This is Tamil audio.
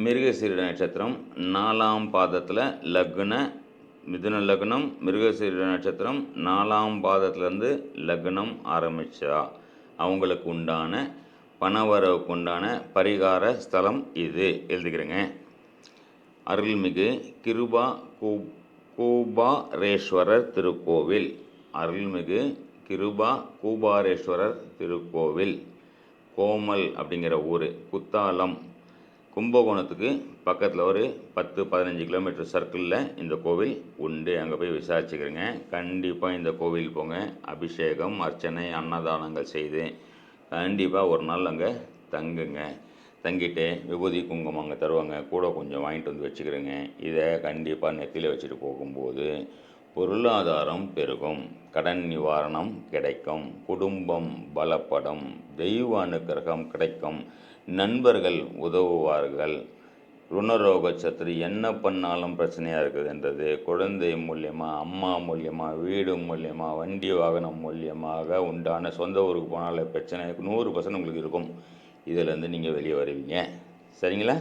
மிருகசீரிட நட்சத்திரம் 4ஆம் பாதத்தில் மிதுன லக்னம். மிருகசீரிட நட்சத்திரம் 4ஆம் பாதத்துலேருந்து லக்னம் ஆரம்பித்தா அவங்களுக்கு உண்டான பணவரவுக்கு உண்டான பரிகார ஸ்தலம் இது எழுதிக்கிறேங்க. அருள்மிகு கிருபா கூபாரேஸ்வரர் திருக்கோவில். அருள்மிகு கிருபா கூபாரேஸ்வரர் திருக்கோவில், கோமல் அப்படிங்கிற ஊர், குத்தாலம், கும்பகோணத்துக்கு பக்கத்தில் ஒரு 10-15 கிலோமீட்டர் சர்க்கிளில் இந்த கோவில் உண்டு. அங்கே போய் விசாரிச்சுக்கிறேங்க. கண்டிப்பாக இந்த கோவில் போங்க. அபிஷேகம், அர்ச்சனை, அன்னதானங்கள் செய்து கண்டிப்பாக ஒரு நாள் அங்கே தங்குங்க. தங்கிட்டு விபூதி குங்குமம் அங்கே தருவாங்க, கூட கொஞ்சம் வாங்கிட்டு வந்து வச்சுக்கிறேங்க. இதை கண்டிப்பாக நெத்தியில் வச்சுட்டு போகும்போது பொருளாதாரம் பெருகும், கடன் நிவாரணம் கிடைக்கும், குடும்பம் பலப்படும், தெய்வ அனுக்கிரகம் கிடைக்கும், நண்பர்கள் உதவுவார்கள். ருணரோக சத்துரு என்ன பண்ணாலும் பிரச்சனையாக இருக்குதுன்றது குழந்தை மூலியமாக, அம்மா மூலியமாக, வீடு மூலியமாக, வண்டி வாகனம் மூலியமாக உண்டான சொந்த ஊருக்கு போனால பிரச்சனை 100% உங்களுக்கு இருக்கும். இதிலேருந்து நீங்கள் வெளியே வருவீங்க. சரிங்களா?